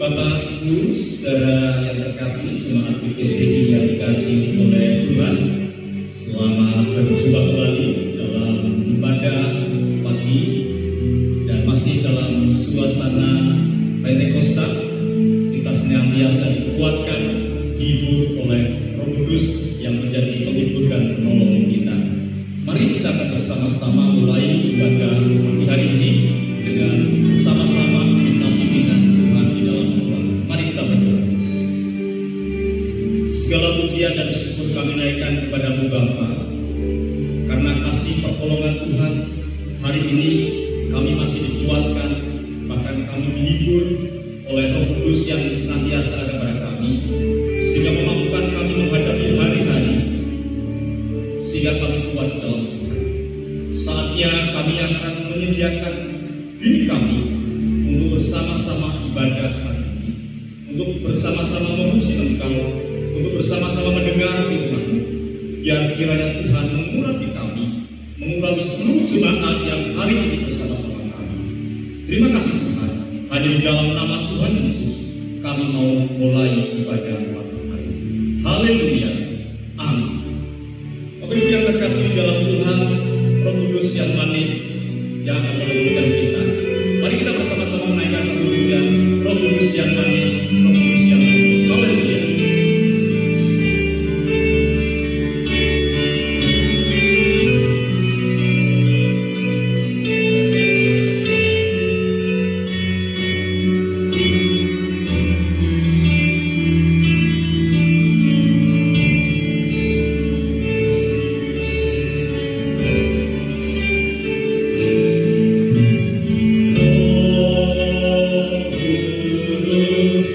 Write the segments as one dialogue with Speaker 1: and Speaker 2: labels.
Speaker 1: Bapak, Ibu, saudara yang terkasih, jemaat PKSDI yang dikasihi oleh Tuhan, selamat berjumpa kembali dalam ibadah pagi dan masih dalam suasana Pentakosta. Kita senantiasa dikuatkan, dihibur oleh Roh Kudus yang menjadi penghibur dan penolong kita. Mari kita akan bersama-sama mulai ibadah pagi hari ini dengan bersama-sama minta pimpinan Tuhan di dalam doa. Mari kita berdoa. Segala pujian dan syukur kami naikkan kepada-Mu Bapa, karena kasih pertolongan Tuhan hari ini kami masih dikuatkan, bahkan kami dihibur oleh Roh Kudus yang senantiasa ada pada kami, sehingga memampukan kami menghadapi hari-hari, sehingga kami kuat dalam Tuhan. Saatnya kami akan menyediakan diri kami untuk bersama-sama ibadah hari ini, untuk bersama-sama memuji Engkau, untuk bersama-sama mendengar firman-Mu. Biar kiranya Tuhan mengurapi kami, mengurapi seluruh jemaat yang hari ini bersama-sama kami. Terima kasih Tuhan. Hanya di dalam nama Tuhan Yesus kami mau mulai ibadah pagi hari ini. Haleluya. Amin. Bapak Ibu yang terkasih dalam Tuhan, Roh Kudus yang manis yang akan meneguhkan kita. Mari kita bersama-sama menaikkan satu pujian, Roh Kudus yang manis, Roh Kudus yang lembut. Haleluya.
Speaker 2: Kudus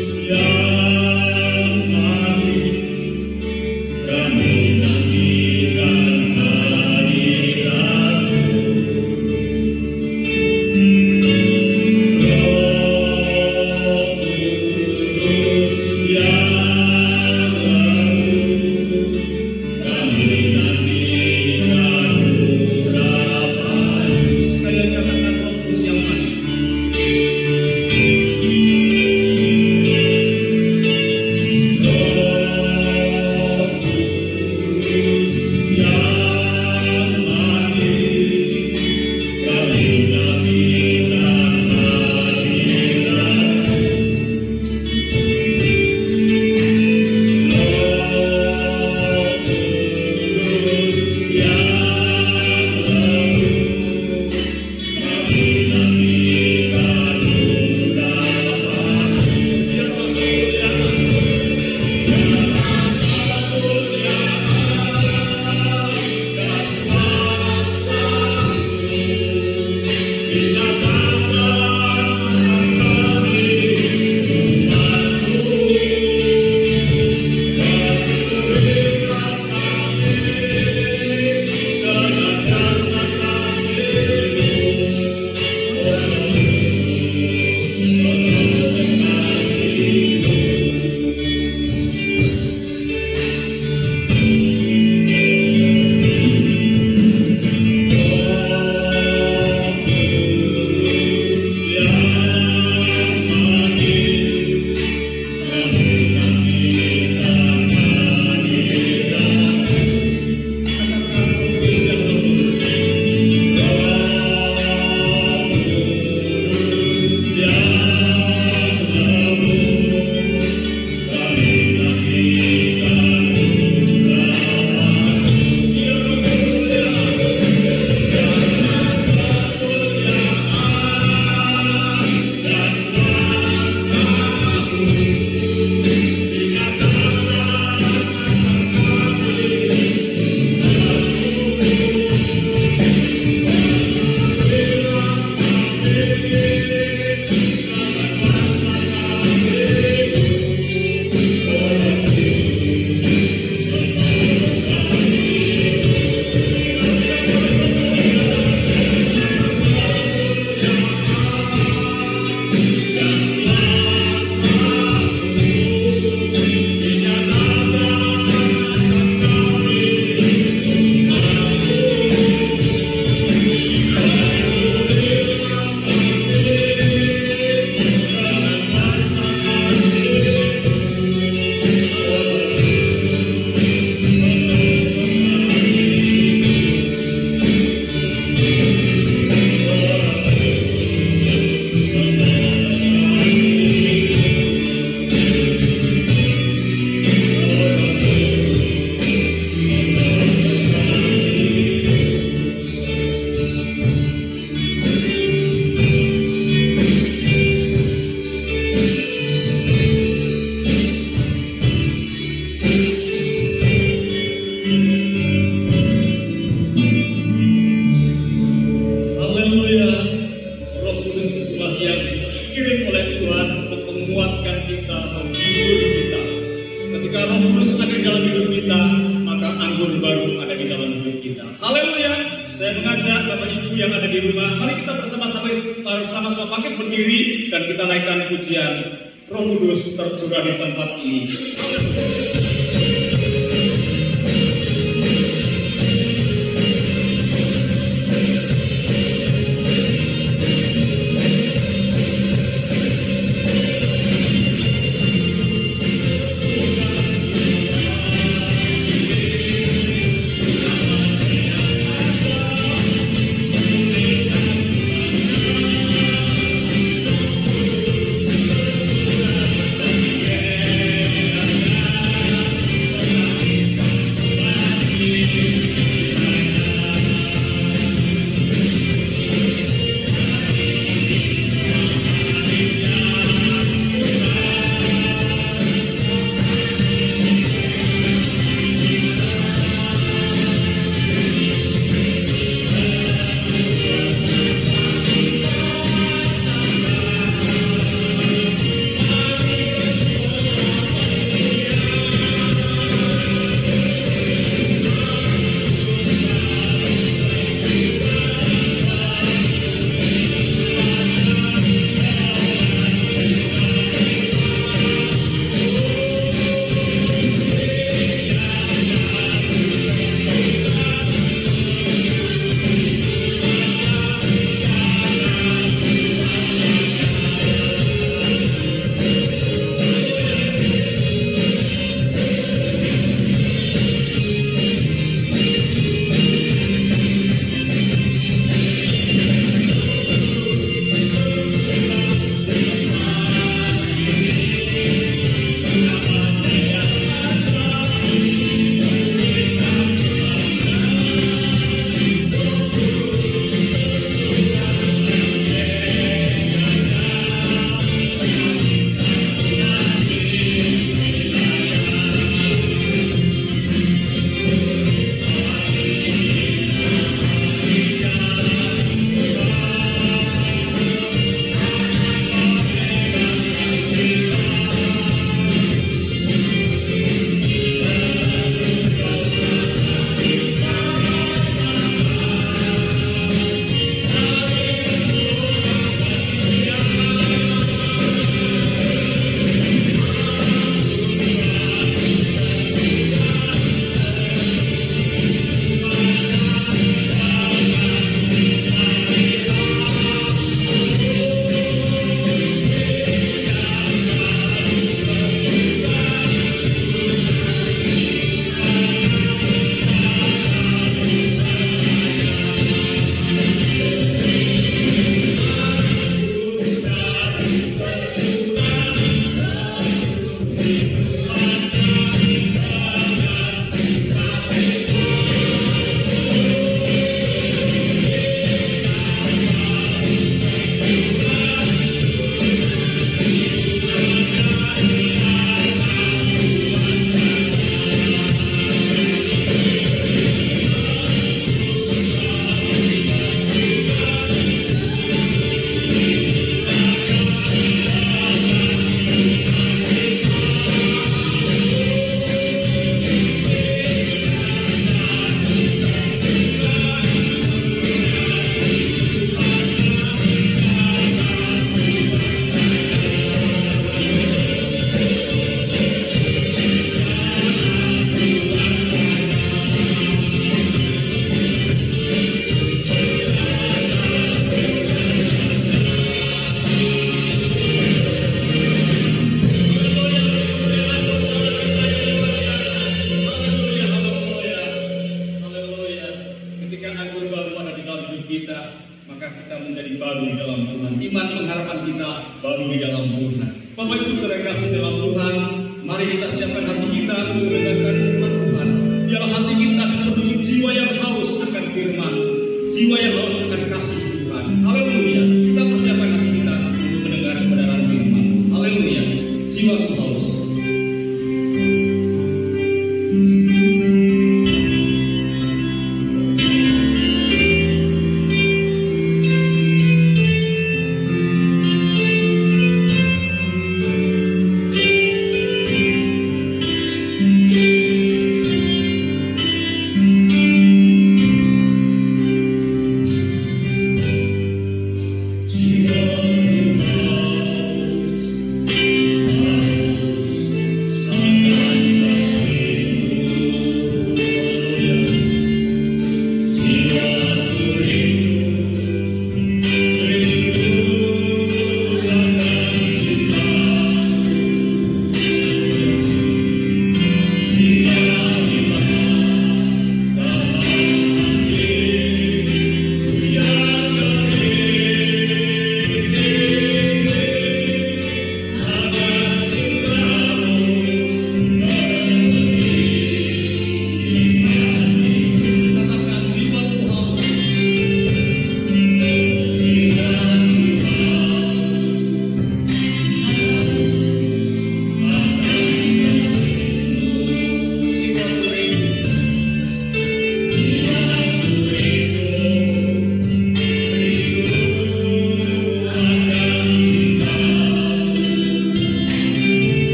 Speaker 1: menguatkan kita, menghibur kita. Ketika Roh Kudus ada di dalam hidup kita, maka anggur baru ada di dalam hidup kita. Haleluya! Saya mengajak Bapak Ibu yang ada di rumah, mari kita bersama-sama bangkit berdiri dan kita naikkan pujian Roh Kudus tercurah di tempat ini.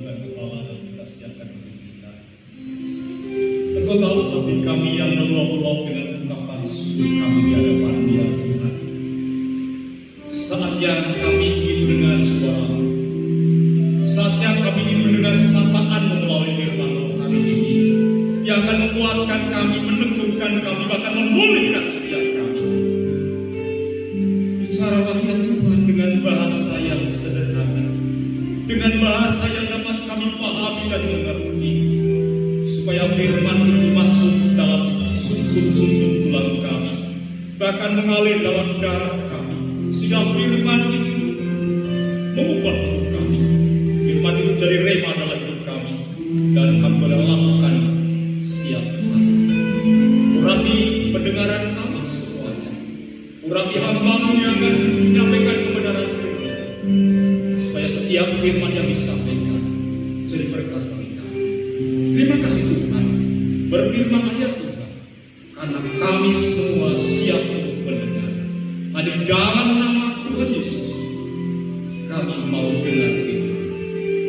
Speaker 1: dengan kepala dan kita siapkan hidup kita. Engkau tahu hati kami yang meluap-luap dengan ungkapan syukur kami di hadapan Dia Tuhan. Saatnya kami ingin mendengar suara, saatnya kami ingin mendengar sapaan melalui firman hari ini yang akan menguatkan kami, meneguhkan kami, bahkan memulihkan setiap kami. Bicaralah ya Tuhan dengan bahasa yang sederhana, dengan bahasa yang dapat kami pahami dan mengerti, supaya firman itu masuk dalam sumsum-sumsum tulang kami, bahkan mengalir dalam darah kami, sehingga firman itu mengubah hidup kami. Firman itu jadi rema dalam hidup kami, dan kami boleh lakukan setiap hari. Urapi pendengaran kami semuanya, urapi hamba-Mu yang akan menyampaikan kebenaran firman, supaya setiap firman yang disampaikan jadi berkat bagi kami. Terima kasih Tuhan, berfirman ya Tuhan, karena kami semua siap untuk mendengar. Hanya dalam nama Tuhan Yesus kami mau dengar firman.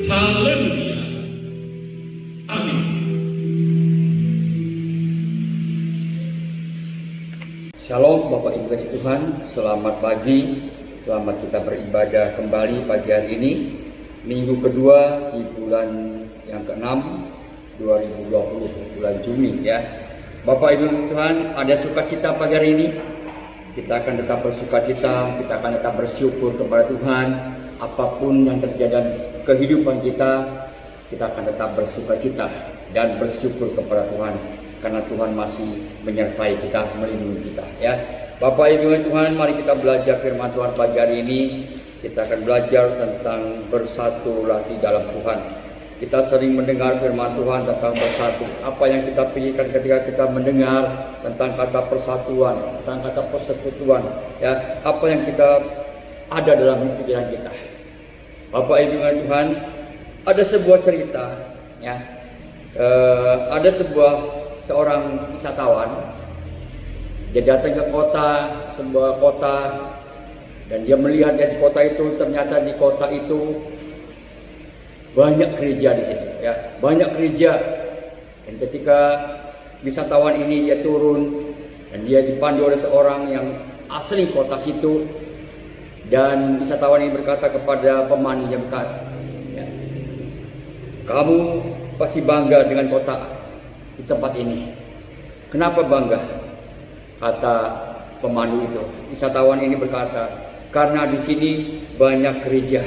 Speaker 1: Haleluya. Amin.
Speaker 2: Shalom Bapak Ibu kasih Tuhan, selamat pagi, selamat kita beribadah kembali pagi hari ini, minggu kedua di bulan yang ke-6 2020, bulan Juni ya. Bapak Ibu kasih Tuhan, ada sukacita pagi hari ini, kita akan tetap bersukacita, kita akan tetap bersyukur kepada Tuhan. Apapun yang terjadi dalam kehidupan kita akan tetap bersukacita dan bersyukur kepada Tuhan, karena Tuhan masih menyertai kita, melindungi kita ya. Bapak Ibu Tuhan, mari kita belajar firman Tuhan pagi hari ini. Kita akan belajar tentang bersatu lagi dalam Tuhan. Kita sering mendengar firman Tuhan tentang bersatu. Apa yang kita pikirkan ketika kita mendengar tentang kata persatuan, tentang kata persekutuan ya, apa yang kita ada dalam pikiran kita. Bapak Ibu Tuhan, ada sebuah cerita ya. Ada seorang wisatawan, dia datang ke sebuah kota, dan dia melihat di kota itu, ternyata di kota itu banyak gereja di situ ya, banyak gereja. Dan ketika wisatawan ini dia turun dan dia dipandu oleh seorang yang asli kota situ, dan wisatawan ini berkata kepada pemandu yang berkata, ya, kamu pasti bangga dengan kota di tempat ini. Kenapa bangga? Kata pemandu itu. Wisatawan ini berkata, karena di sini banyak gereja.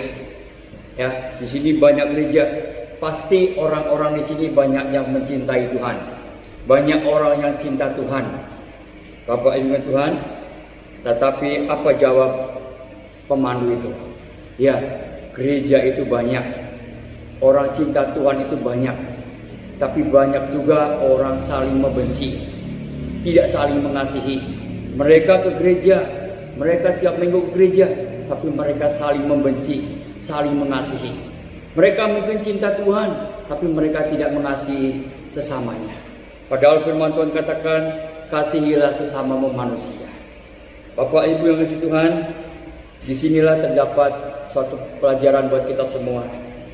Speaker 2: Ya, di sini banyak gereja. Pasti orang-orang di sini banyak yang mencintai Tuhan. Banyak orang yang cinta Tuhan. Bapak Ibu Tuhan, tetapi apa jawab pemandu itu? Ya, gereja itu banyak. Orang cinta Tuhan itu banyak. Tapi banyak juga orang saling membenci, tidak saling mengasihi. Mereka ke gereja, mereka tiap minggu ke gereja, tapi mereka saling membenci, saling mengasihi. Mereka mungkin cinta Tuhan, tapi mereka tidak mengasihi sesamanya. Padahal firman Tuhan katakan, kasihilah sesamamu manusia. Bapak Ibu yang kasih Tuhan, disinilah terdapat suatu pelajaran buat kita semua.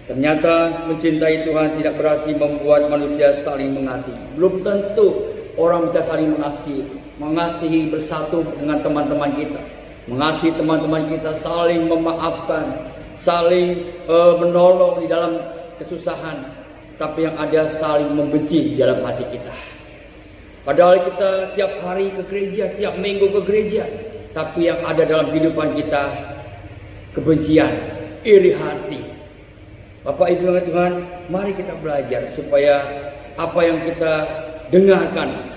Speaker 2: Ternyata mencintai Tuhan tidak berarti membuat manusia saling mengasihi. Belum tentu orang bisa saling mengasihi bersatu dengan teman-teman kita, mengasihi teman-teman kita, saling memaafkan, saling menolong di dalam kesusahan. Tapi yang ada saling membenci di dalam hati kita. Padahal kita tiap hari ke gereja, tiap minggu ke gereja, tapi yang ada dalam kehidupan kita kebencian, iri hati. Bapak Ibu Tuhan, mari kita belajar supaya apa yang kita dengarkan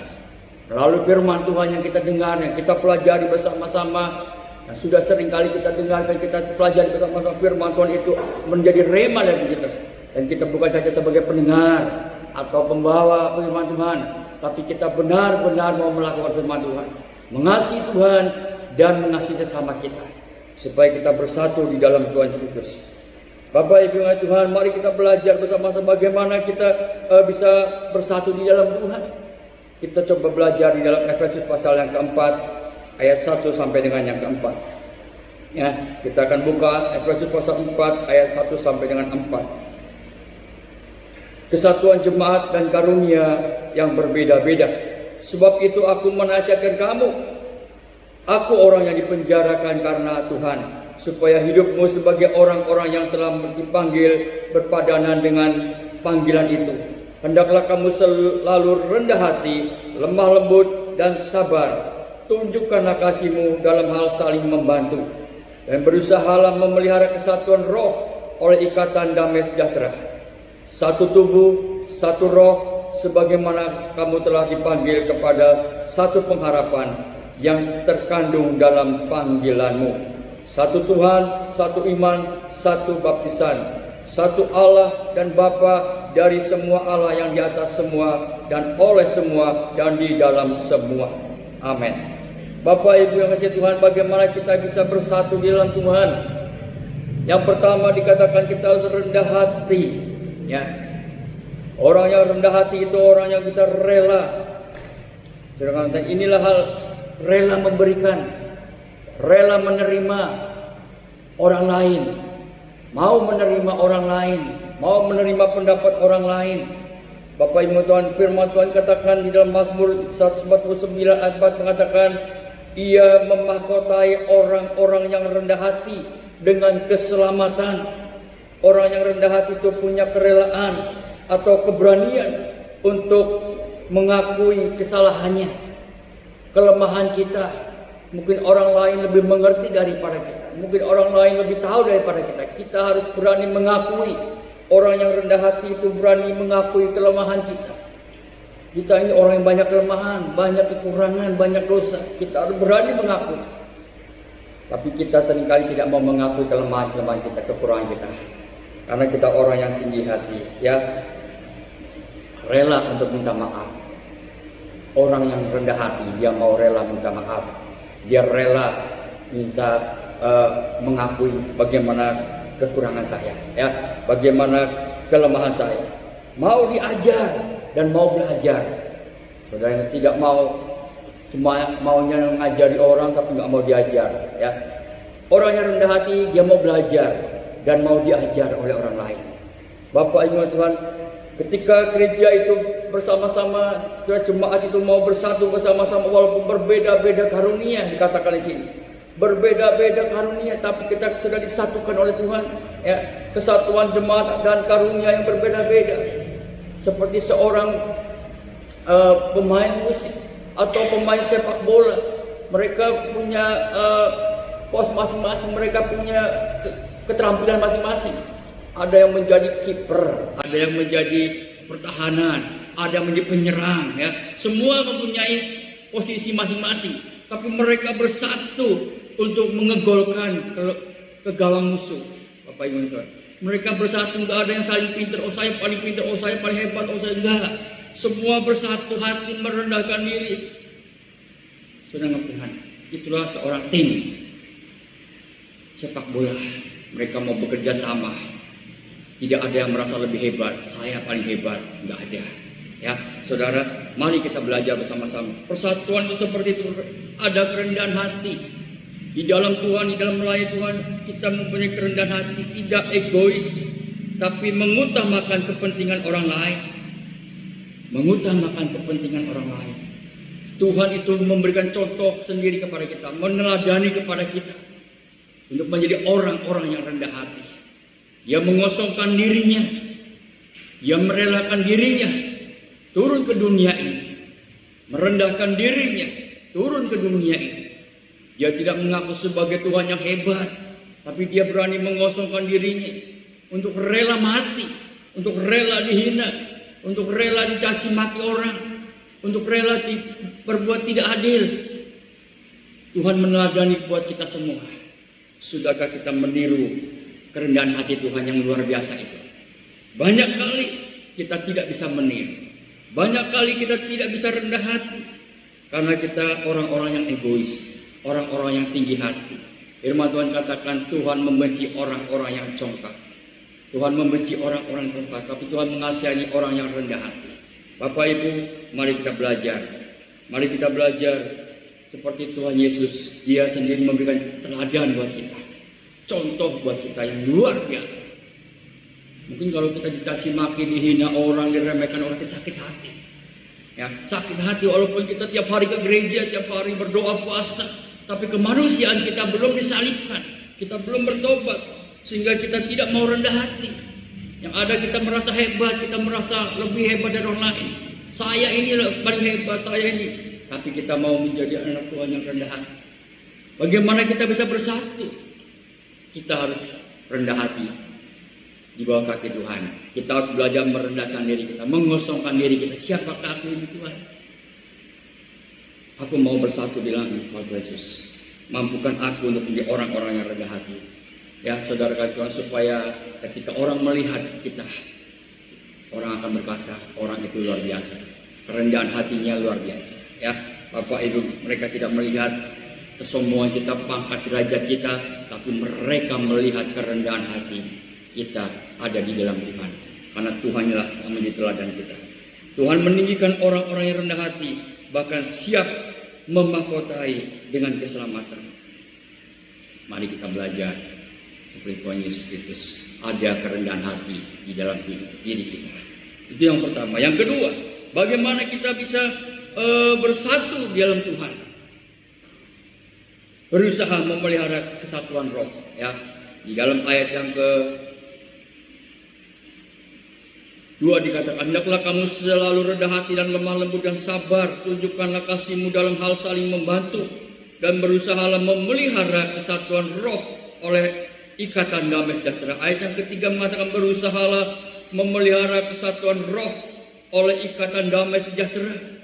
Speaker 2: melalui firman Tuhan yang kita dengar, yang kita pelajari bersama-sama, yang sudah sering kali kita dengarkan, kita pelajari bersama-sama firman Tuhan itu menjadi rema dari kita. Dan kita bukan saja sebagai pendengar atau pembawa firman Tuhan, tapi kita benar-benar mau melakukan firman Tuhan, mengasihi Tuhan dan mengasihi sesama kita, supaya kita bersatu di dalam Tuhan Yesus. Bapak Ibu Tuhan, mari kita belajar bersama-sama bagaimana kita bisa bersatu di dalam Tuhan. Kita coba belajar di dalam Efesus pasal yang keempat, ayat 1 sampai dengan yang keempat. Ya, kita akan buka Efesus pasal 4 ayat 1 sampai dengan 4. kesatuan jemaat dan karunia yang berbeda-beda. Sebab itu aku menasihatkan kamu, aku orang yang dipenjarakan karena Tuhan, supaya hidupmu sebagai orang-orang yang telah dipanggil berpadanan dengan panggilan itu. Hendaklah kamu selalu rendah hati, lemah lembut, dan sabar. Tunjukkanlah kasihmu dalam hal saling membantu, dan berusahalah memelihara kesatuan roh oleh ikatan damai sejahtera. Satu tubuh, satu roh, sebagaimana kamu telah dipanggil kepada satu pengharapan yang terkandung dalam panggilanmu. Satu Tuhan, satu iman, satu baptisan, satu Allah dan Bapa dari semua Allah yang di atas semua dan oleh semua dan di dalam semua. Amin. Bapak Ibu yang kasih Tuhan, bagaimana kita bisa bersatu di dalam Tuhan? Yang pertama dikatakan kita harus rendah hati, ya. Orang yang rendah hati itu orang yang bisa rela. Inilah hal rela memberikan, rela menerima orang lain, mau menerima orang lain, mau menerima pendapat orang lain. Bapak Ibu Tuhan, firman Tuhan katakan di dalam Mazmur 149 ayat 4 mengatakan, Ia memahkotai orang-orang yang rendah hati dengan keselamatan. Orang yang rendah hati itu punya kerelaan atau keberanian untuk mengakui kesalahannya, kelemahan kita. Mungkin orang lain lebih mengerti daripada kita, mungkin orang lain lebih tahu daripada kita. Kita harus berani mengakui. Orang yang rendah hati itu berani mengakui kelemahan kita. Kita ini orang yang banyak kelemahan, banyak kekurangan, banyak dosa. Kita harus berani mengakui. Tapi kita seringkali tidak mau mengakui kelemahan-kelemahan kita, kekurangan kita. Karena kita orang yang tinggi hati, ya, rela untuk minta maaf. Orang yang rendah hati, dia mau rela minta maaf. Dia rela minta mengakui bagaimana kekurangan saya, ya, bagaimana kelemahan saya. Mau diajar dan mau belajar. Saudara yang tidak mau, cuma maunya mengajari orang tapi nggak mau diajar, ya. Orang yang rendah hati dia mau belajar dan mau diajar oleh orang lain. Bapak Ibu Tuhan, ketika gereja itu bersama-sama, jemaat itu mau bersatu bersama-sama walaupun berbeda-beda karunia, dikatakan di sini. Berbeda-beda karunia, tapi kita sudah disatukan oleh Tuhan, ya. Kesatuan jemaat dan karunia yang berbeda-beda. Seperti seorang pemain musik atau pemain sepak bola, mereka punya pos masing-masing, mereka punya keterampilan masing-masing. Ada yang menjadi kiper, ada yang menjadi pertahanan, ada yang menjadi penyerang, ya. Semua mempunyai posisi masing-masing, tapi mereka bersatu untuk mengegolkan ke gawang musuh. Bapak Ibu Tuhan, mereka bersatu, nggak ada yang saling pintar. Oh saya paling pintar, oh saya paling hebat, oh saya enggak. Semua bersatu hati merendahkan diri. Saudara Tuhan, itulah seorang tim sepak bola. Mereka mau bekerja sama. Tidak ada yang merasa lebih hebat. Saya paling hebat, nggak ada. Ya, saudara, mari kita belajar bersama-sama. Persatuan itu seperti itu. Ada kerendahan hati. Di dalam Tuhan, di dalam melayani Tuhan, kita mempunyai kerendahan hati, tidak egois, tapi mengutamakan kepentingan orang lain. Mengutamakan kepentingan orang lain. Tuhan itu memberikan contoh sendiri kepada kita, meneladani kepada kita untuk menjadi orang-orang yang rendah hati. Dia mengosongkan dirinya, dia merelakan dirinya turun ke dunia ini, merendahkan dirinya turun ke dunia ini. Dia tidak mengaku sebagai Tuhan yang hebat, tapi dia berani mengosongkan dirinya untuk rela mati, untuk rela dihina, untuk rela dicaci maki orang, untuk rela berbuat tidak adil. Tuhan meneladani buat kita semua. Sudahkah kita meniru kerendahan hati Tuhan yang luar biasa itu? Banyak kali kita tidak bisa meniru. Banyak kali kita tidak bisa rendah hati karena kita orang-orang yang egois. Orang-orang yang tinggi hati. Firman Tuhan katakan Tuhan membenci orang-orang yang congkak. Tuhan membenci orang-orang congkak, tapi Tuhan mengasihi orang yang rendah hati. Bapak Ibu, mari kita belajar. Mari kita belajar seperti Tuhan Yesus. Dia sendiri memberikan teladan buat kita. Contoh buat kita yang luar biasa. Mungkin kalau kita dicaci maki, dihina orang, diremehkan orang, kita sakit hati. Ya, sakit hati walaupun kita tiap hari ke gereja, tiap hari berdoa puasa, tapi kemanusiaan kita belum disalibkan, kita belum bertobat, sehingga kita tidak mau rendah hati. Yang ada kita merasa hebat, kita merasa lebih hebat dari orang lain. Saya ini paling hebat, saya ini. Tapi kita mau menjadi anak Tuhan yang rendah hati. Bagaimana kita bisa bersatu? Kita harus rendah hati di bawah kaki Tuhan. Kita harus belajar merendahkan diri kita, mengosongkan diri kita. Siapakah aku ini Tuhan? Aku mau bersatu di langit, Tuhan Yesus. Mampukan aku untuk menjadi orang-orang yang rendah hati. Ya, saudara Tuhan, supaya ketika orang melihat kita, orang akan berkata, orang itu luar biasa. Kerendahan hatinya luar biasa. Ya, Bapak Ibu, mereka tidak melihat kesombongan kita, pangkat derajat kita, tapi mereka melihat kerendahan hati kita ada di dalam Tuhan. Karena Tuhanlah yang menjadi teladan kita. Tuhan meninggikan orang-orang yang rendah hati, bahkan siap memahkotai dengan keselamatan. Mari kita belajar seperti Tuhan Yesus Kristus, ada kerendahan hati di dalam diri kita. Itu yang pertama. Yang kedua, bagaimana kita bisa bersatu di dalam Tuhan? Berusaha memelihara kesatuan roh. Ya, di dalam ayat yang kedua dikatakan, hendaklah kamu selalu rendah hati dan lemah lembut dan sabar, tunjukkanlah kasihmu dalam hal saling membantu, dan berusahalah memelihara kesatuan roh oleh ikatan damai sejahtera. Ayat yang ketiga mengatakan, berusahalah memelihara kesatuan roh oleh ikatan damai sejahtera.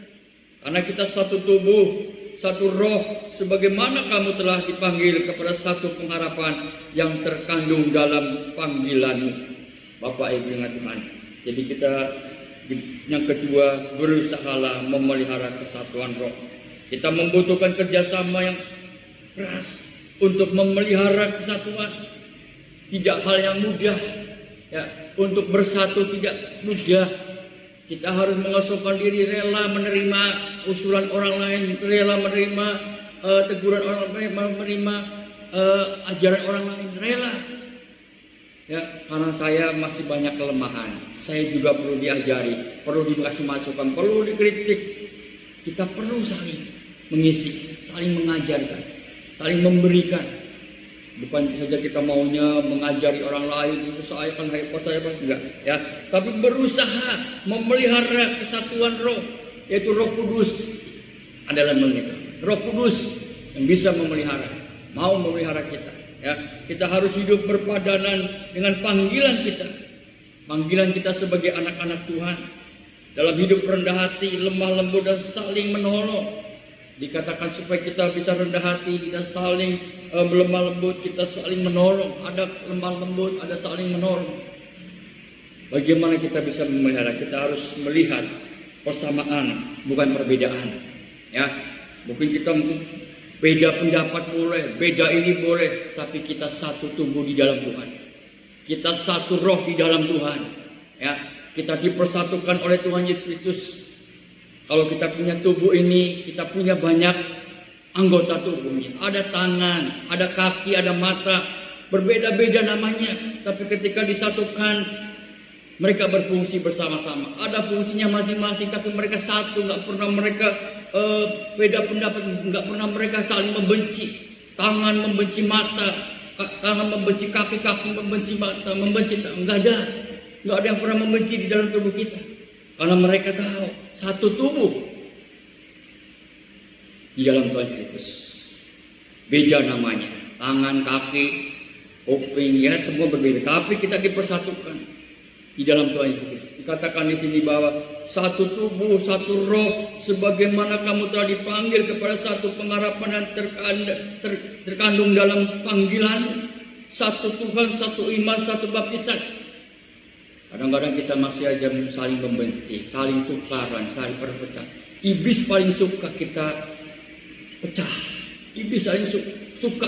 Speaker 2: Karena kita satu tubuh, satu roh, sebagaimana kamu telah dipanggil kepada satu pengharapan yang terkandung dalam panggilanmu. Bapak Ibu yang Tuhan. Jadi kita yang kedua, berusahalah memelihara kesatuan roh. Kita membutuhkan kerjasama yang keras untuk memelihara kesatuan. Tidak hal yang mudah, ya, untuk bersatu tidak mudah. Kita harus mengosongkan diri, rela menerima usulan orang lain, rela menerima teguran orang lain, menerima ajaran orang lain, rela. Ya, karena saya masih banyak kelemahan. Saya juga perlu diajari, perlu dikasih masukan, perlu dikritik. Kita perlu saling mengisi, saling mengajarkan, saling memberikan. Bukan saja kita maunya mengajari orang lain, itu saya kan hebat, saya kan enggak, ya. Tapi berusaha memelihara kesatuan roh, yaitu Roh Kudus adalah kita. Roh Kudus yang bisa memelihara, mau memelihara kita. Ya, kita harus hidup berpadanan dengan panggilan kita. Panggilan kita sebagai anak-anak Tuhan. Dalam hidup rendah hati, lemah lembut dan saling menolong. Dikatakan supaya kita bisa rendah hati, kita saling lemah lembut, kita saling menolong. Ada lemah lembut, ada saling menolong. Bagaimana kita bisa memelihara? Kita harus melihat persamaan, bukan perbedaan. Ya, mungkin kita beda pendapat boleh, beda ini boleh, tapi kita satu tubuh di dalam Tuhan. Kita satu roh di dalam Tuhan. Ya, kita dipersatukan oleh Tuhan Yesus Kristus. Kalau kita punya tubuh ini, kita punya banyak anggota tubuhnya. Ada tangan, ada kaki, ada mata, berbeda-beda namanya. Tapi ketika disatukan, mereka berfungsi bersama-sama. Ada fungsinya masing-masing, tapi mereka satu. Nggak pernah mereka beda pendapat, nggak pernah mereka saling membenci. Tangan membenci mata, tangan membenci kaki, kaki membenci mata, membenci tangan. Nggak ada yang pernah membenci di dalam tubuh kita. Karena mereka tahu satu tubuh di dalam Tuhan Yesus. Beda namanya, tangan, kaki, kuping, ya semua berbeda. Tapi kita dipersatukan di dalam Tuhan Yesus. Dikatakan di sini bahwa satu tubuh, satu roh, sebagaimana kamu telah dipanggil kepada satu pengharapan yang terkandung dalam panggilan, satu Tuhan, satu iman, satu baptisan. Kadang-kadang kita masih aja saling membenci, saling tukaran, saling berpecah. Iblis paling suka kita pecah. Iblis paling suka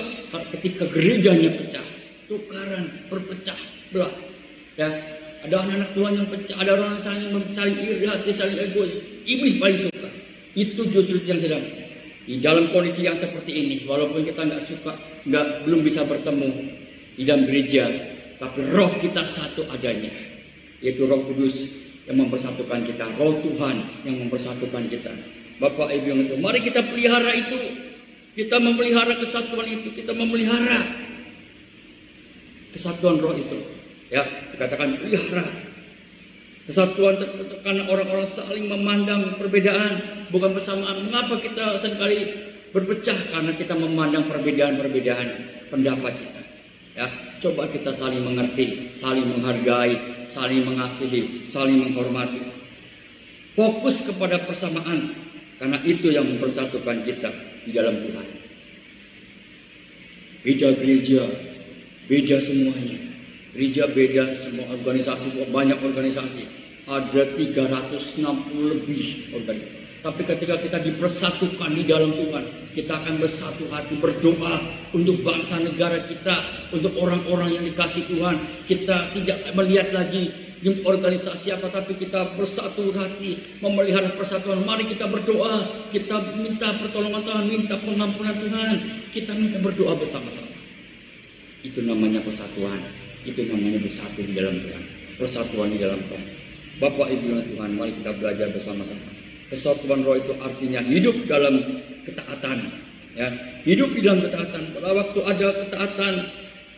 Speaker 2: ketika gerejanya pecah, tukaran, berpecah belah. Ya, ada anak-anak Tuhan yang pecah, ada orang yang saling iri hati, saling egois. Iblis paling suka. Itu justru yang sedang di dalam kondisi yang seperti ini. Walaupun kita nggak suka, belum bisa bertemu di dalam gereja, tapi roh kita satu adanya, yaitu Roh Kudus yang mempersatukan kita, Roh Tuhan yang mempersatukan kita. Bapak Ibu yang itu, mari kita pelihara itu, kita memelihara kesatuan itu, kita memelihara kesatuan roh itu. Ya, dikatakan pelihara kesatuan karena orang-orang saling memandang perbedaan, bukan persamaan. Mengapa kita seringkali berpecah? Karena kita memandang perbedaan-perbedaan pendapat kita. Ya, coba kita saling mengerti, saling menghargai, saling mengasihi, saling menghormati. Fokus kepada persamaan, karena itu yang mempersatukan kita di dalam Tuhan. Beda gereja, beda semuanya. Gereja beda, semua organisasi, banyak organisasi. Ada 360 lebih organisasi. Tapi ketika kita dipersatukan di dalam Tuhan, kita akan bersatu hati berdoa untuk bangsa negara kita, untuk orang-orang yang dikasih Tuhan. Kita tidak melihat lagi organisasi apa, tapi kita bersatu hati, memelihara persatuan. Mari kita berdoa, kita minta pertolongan Tuhan, minta pengampunan Tuhan. Kita minta berdoa bersama-sama. Itu namanya persatuan. Itu namanya bersatu di dalam Tuhan. Persatuan di dalam Tuhan. Bapak Ibu Tuhan, mari kita belajar bersama-sama. Kesatuan roh itu artinya hidup dalam ketaatan, ya, hidup di dalam ketaatan. Pada waktu ada ketaatan,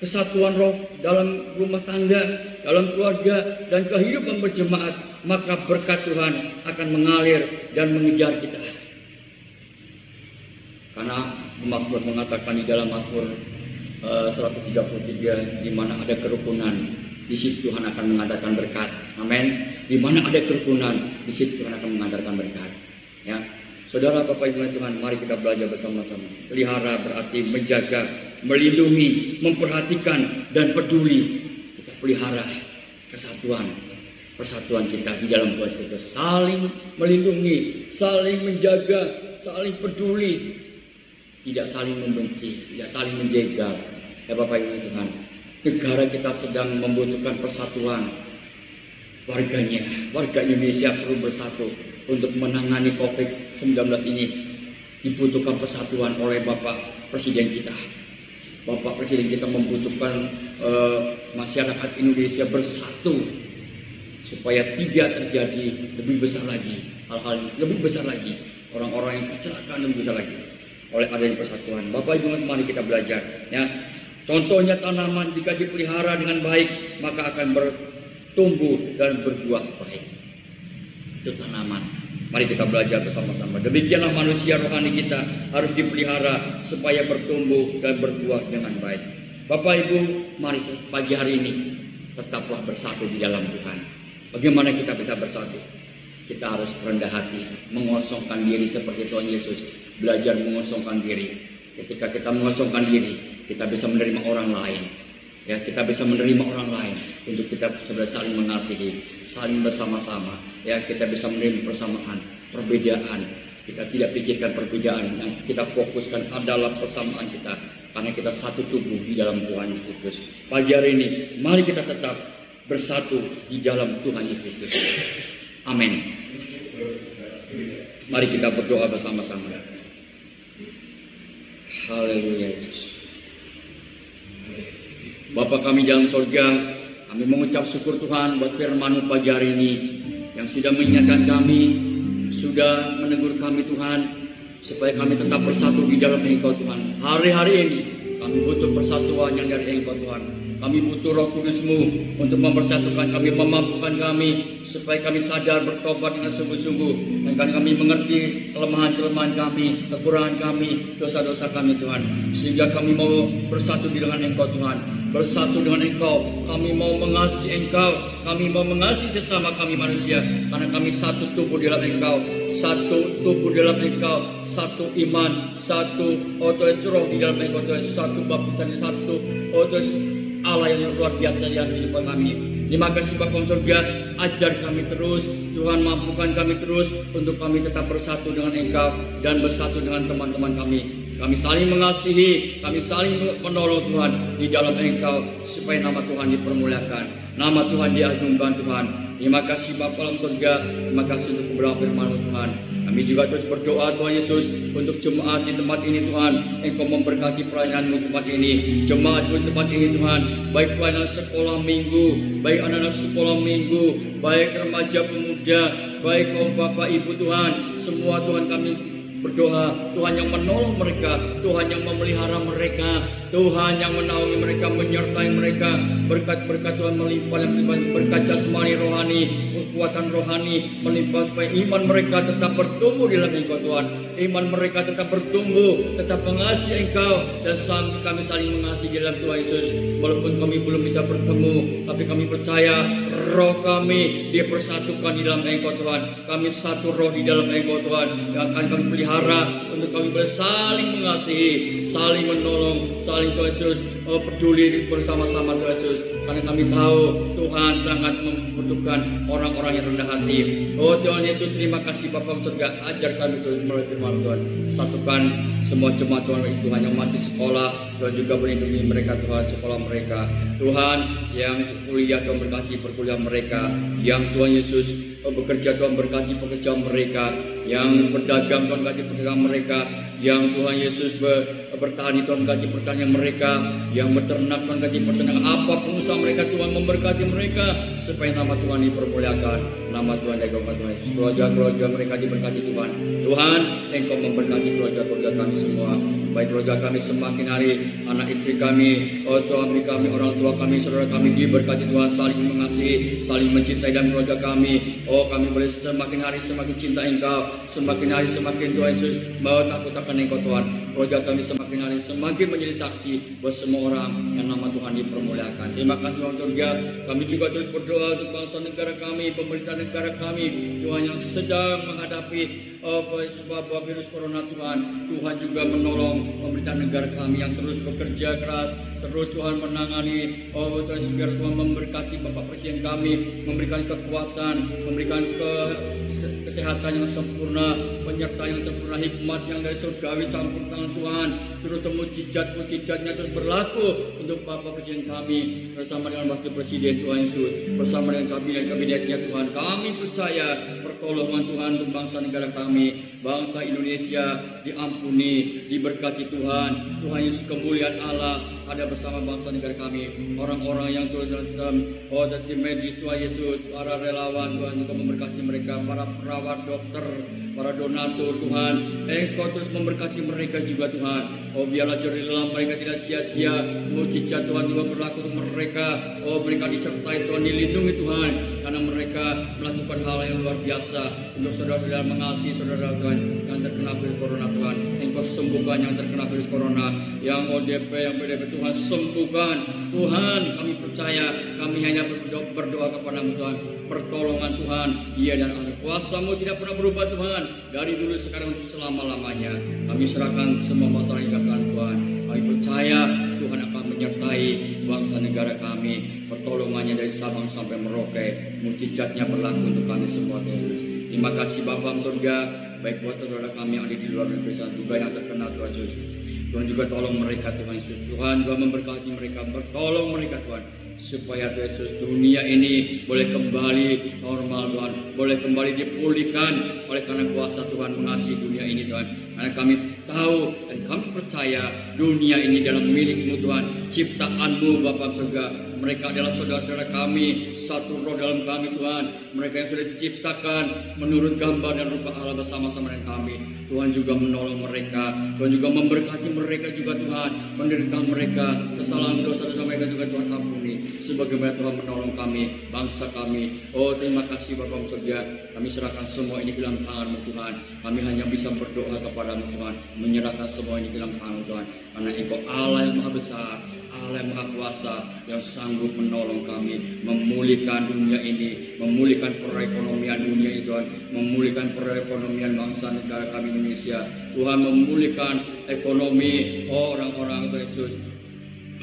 Speaker 2: kesatuan roh dalam rumah tangga, dalam keluarga, dan kehidupan berjemaat, maka berkat Tuhan akan mengalir dan mengejar kita. Karena Mazmur mengatakan di dalam Mazmur 133, di mana ada kerukunan, di situ Tuhan akan mengantarkan berkat. Amin. Di mana ada kerukunan, di situ Tuhan akan mengantarkan berkat. Ya, saudara, Bapak Ibu Tuhan, mari kita belajar bersama-sama. Pelihara berarti menjaga, melindungi, memperhatikan, dan peduli. Kita pelihara kesatuan, persatuan kita di dalam Tuhan kita. Saling melindungi, saling menjaga, saling peduli, tidak saling membenci, tidak saling menjegal. Ya Bapak Ibu Tuhan, negara kita sedang membutuhkan persatuan. Warga Indonesia perlu bersatu untuk menangani COVID-19 ini. Dibutuhkan persatuan oleh Bapak Presiden kita. Bapak Presiden kita membutuhkan masyarakat Indonesia bersatu supaya tidak terjadi lebih besar lagi, hal-hal lebih besar lagi, orang-orang yang kecelakaan lebih besar lagi oleh adanya persatuan. Bapak Ibu, mari kita belajar. Ya, contohnya tanaman jika dipelihara dengan baik maka akan bertumbuh dan berbuah baik. Itu tanaman. Mari kita belajar bersama-sama. Demikianlah manusia rohani kita harus dipelihara supaya bertumbuh dan berbuah dengan baik. Bapak Ibu, mari pagi hari ini tetaplah bersatu di dalam Tuhan. Bagaimana kita bisa bersatu? Kita harus rendah hati, mengosongkan diri seperti Tuhan Yesus. Belajar mengosongkan diri. Ketika kita mengosongkan diri, kita bisa menerima orang lain. Ya, kita bisa menerima orang lain untuk kita saling mengasihi, saling bersama-sama. Ya, kita bisa menerima persamaan, perbedaan. Kita tidak pikirkan perbedaan, yang kita fokuskan adalah persamaan kita, karena kita satu tubuh di dalam Tuhan Yesus Kristus. Pagi hari ini, mari kita tetap bersatu di dalam Tuhan Yesus Kristus. Amin. Mari kita berdoa bersama-sama. Haleluya Yesus. Bapa kami dalam surga, kami mengucap syukur Tuhan buat firman-Mu pagi hari ini yang sudah mengingatkan kami, sudah menegur kami Tuhan, supaya kami tetap bersatu di dalam Engkau Tuhan. Hari-hari ini kami butuh persatuan yang dari Engkau Tuhan. Kami butuh Roh Kudus-Mu untuk mempersatukan kami, memampukan kami, supaya kami sadar bertobat dengan sungguh-sungguh, dan kami mengerti kelemahan-kelemahan kami, kekurangan kami, dosa-dosa kami Tuhan, sehingga kami mau bersatu dengan Engkau Tuhan, bersatu dengan Engkau. Kami mau mengasihi Engkau, kami mau mengasihi sesama kami manusia, karena kami satu tubuh dalam Engkau, satu tubuh dalam Engkau, satu iman, satu otoes roh di dalam Engkau Tuhan, satu baptisan, satu otoes Allah yang luar biasa dalam kehidupan kami. Terima kasih Bapa surga, ajar kami terus, Tuhan mampukan kami terus untuk kami tetap bersatu dengan Engkau dan bersatu dengan teman-teman kami. Kami saling mengasihi, kami saling menolong Tuhan di dalam Engkau, supaya nama Tuhan dipermuliakan, nama Tuhan diagungkan Tuhan. Terima kasih Bapa dalam surga, terima kasih untuk beberapa firman Tuhan. Kami juga terus berdoa Tuhan Yesus untuk jemaat di tempat ini Tuhan. Engkau memberkati pelayanan di tempat ini, jemaat di tempat ini Tuhan, baik pelayanan sekolah minggu, baik anak-anak sekolah minggu, baik remaja pemuda, baik Bapak Ibu Tuhan, semua Tuhan kami berdoa, Tuhan yang menolong mereka, Tuhan yang memelihara mereka, Tuhan yang menaungi mereka, menyertai mereka, berkat-berkat Tuhan melimpah, berkat jasmani rohani, kekuatan rohani melimpah, supaya iman mereka tetap bertumbuh di dalam Engkau Tuhan, iman mereka tetap bertumbuh, tetap mengasihi Engkau, dan kami saling mengasihi di dalam Tuhan Yesus. Walaupun kami belum bisa bertemu, tapi kami percaya roh kami dipersatukan di dalam Engkau Tuhan. Kami satu roh di dalam Engkau Tuhan, yang akan kami pelihara untuk kami boleh saling mengasihi, saling menolong, saling Tuhan Yesus peduli bersama-sama Tuhan Yesus. Karena kami tahu Tuhan sangat membutuhkan orang-orang yang rendah hati. Oh Tuhan Yesus, terima kasih Bapa surga, ajar kami melalui firman Tuhan. Satukan semua jemaat Tuhan Tuhan yang masih sekolah, Tuhan juga melindungi mereka Tuhan, sekolah mereka. Tuhan yang kuliah, Tuhan berkati perkuliahan mereka. Yang Tuhan Yesus bekerja, Tuhan berkati pekerjaan mereka. Yang berdagang, Tuhan berkati perdagangan mereka. Yang Tuhan Yesus bertani, Tuhan berkati pertanian mereka. Yang beternak, Tuhan berkati peternakan. Apapun usaha mereka, Tuhan memberkati mereka, supaya nama Tuhan dipermuliakan, nama Tuhan diagungkan Tuhan. Keluarga-keluarga mereka diberkati Tuhan. Tuhan, Engkau memberkati keluarga-keluarga kami semua. Baik keluarga kami semakin hari, anak istri kami, suami kami, orang tua kami, saudara kami diberkati Tuhan, saling mengasihi, saling mencintai, dan keluarga kami, kami boleh semakin hari semakin cinta Engkau, semakin hari semakin Tuhan Yesus mau takut akan Engkau Tuhan. Keluarga kami semakin hari semakin menjadi saksi buat semua orang yang nama Tuhan dipermuliakan. Terima kasih Tuhan surga. Kami juga terus berdoa untuk bangsa negara kami, pemerintah negara kami, Tuhan yang sedang menghadapi wabah virus corona Tuhan. Tuhan juga menolong pemerintah negara kami yang terus bekerja keras, terus Tuhan menangani, Tuhan biar Tuhan memberkati Bapak Presiden kami, memberikan kekuatan, memberikan kesehatan yang sempurna, penyertaan yang sempurna, hikmat yang dari surgawi campur tangan Tuhan, terus mujizat-mujizatnya terus berlaku untuk Bapak Presiden kami, bersama dengan Wakil Presiden Tuhan Yesus, bersama dengan kabinetnya Tuhan. Kami percaya pertolongan Tuhan untuk bangsa negara kami, bangsa Indonesia diampuni, diberkati Tuhan. Tuhan Yesus, kemuliaan Allah ada bersama bangsa negara kami, orang-orang yang terus dalam tim medis Tuhan Yesus, para relawan Tuhan juga memberkati mereka, para perawat, dokter, para donatur Tuhan, Engkau terus memberkati mereka juga Tuhan. Biarlah jerih lelah mereka tidak sia-sia, mujizat Tuhan juga berlaku untuk mereka. Mereka disertai Tuhan, dilindungi Tuhan, karena mereka melakukan hal yang luar biasa untuk saudara-saudara mengasihi saudara Tuhan yang terkena virus corona Tuhan. Engkau sembuhkan yang terkena virus corona, yang ODP, yang PDP Tuhan sembuhkan. Tuhan, kami percaya, kami hanya berdoa kepada-Mu Tuhan, pertolongan Tuhan, Ia dan ahli kuasa-Mu tidak pernah berubah Tuhan, dari dulu sekarang untuk selama-lamanya. Kami serahkan semua masalah yang Tuhan. Kami percaya Tuhan akan menyertai bangsa negara kami, pertolongannya dari Sabang sampai Merauke, mujizatnya berlaku untuk kami semua Tuhan. Terima kasih Bapa surga, baik buat saudara kami yang ada di luar negeri juga yang terkena Tuhan Yesus. Tuhan juga tolong mereka Tuhan Yesus. Tuhan juga memberkati mereka, bertolong mereka Tuhan, supaya Tuhan Yesus dunia ini boleh kembali normal Tuhan, boleh kembali dipulihkan oleh karena kuasa Tuhan mengasihi dunia ini Tuhan. Karena kami tahu dan kami percaya dunia ini dalam milik-Mu Tuhan, ciptaan-Mu Bapa surga. Mereka adalah saudara-saudara kami, satu roh dalam kami Tuhan. Mereka yang sudah diciptakan menurut gambar dan rupa Allah bersama-sama dengan kami. Tuhan juga menolong mereka, Tuhan juga memberkati mereka juga Tuhan, menderita mereka, kesalahan dosa-dosa mereka juga Tuhan ampuni, sebagaimana Tuhan menolong kami, bangsa kami. Terima kasih Bapa surga. Kami serahkan semua ini ke dalam tangan-Mu Tuhan. Kami hanya bisa berdoa kepada-Mu Tuhan, menyerahkan semua ini ke dalam tangan-Mu Tuhan, karena Engkau Allah yang maha besar, Allah yang maha kuasa, yang sanggup menolong kami, memulihkan dunia ini, memulihkan perekonomian dunia ini Tuhan, memulihkan perekonomian bangsa negara kami Indonesia. Tuhan, memulihkan ekonomi orang-orang Tuhan Yesus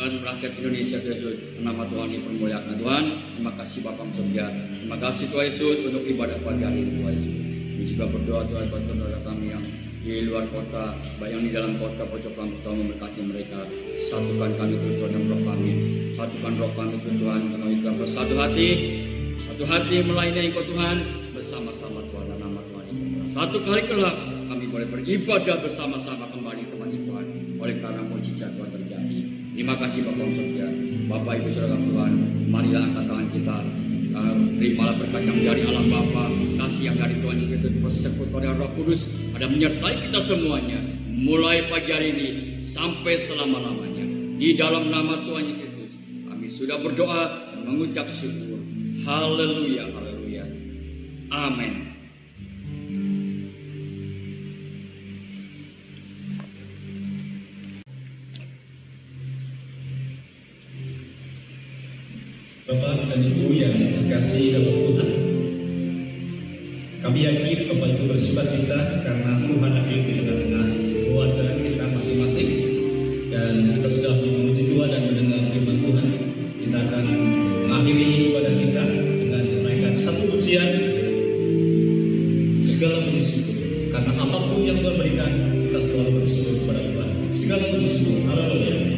Speaker 2: dan rakyat Indonesia Tuhan Yesus. Nama Tuhan dipermuliakan Tuhan. Terima kasih Bapa surga. Terima kasih Tuhan Yesus untuk ibadah pagi hari ini Tuhan Yesus. Kami juga berdoa Tuhan buat saudara kami yang di luar kota, baik yang di dalam kota, pojok kami, Tuhan memberkati mereka. Satukan kami Tuhan dan roh kami, satukan roh kami Tuhan, kami Tuhan bersatu hati melayani Engkau Tuhan, bersama-sama Tuhan, dan nama Tuhan Satu kali kelak kami boleh beribadah bersama-sama kembali teman Tuhan. Oleh karena mujizat Tuhan terjadi. Terima kasih Bapak Setia, Bapak Ibu Saudara Tuhan. Marilah angkat tangan kita. Terimalah berkat yang dari Allah Bapa, kasih yang dari Tuhan Yesus, persekutuan Roh Kudus ada menyertai kita semuanya, mulai pagi hari ini sampai selama-lamanya. Di dalam nama Tuhan Yesus, kami sudah berdoa dan mengucap syukur. Haleluya, haleluya. Amin.
Speaker 1: Bapak dan Ibu yang dikasihi dalam Tuhan, kami yakin Bapak Ibu bersuka cita karena Tuhan hadir di tengah-tengah keluarga kita masing-masing, dan kita sudah memuji Tuhan dan mendengar firman Tuhan. Kita akan mengakhiri ibadah kita dengan menaikkan satu pujian, segala puji syukur, karena apapun yang Tuhan berikan kita selalu bersyukur kepada Tuhan. Segala puji syukur, haleluya.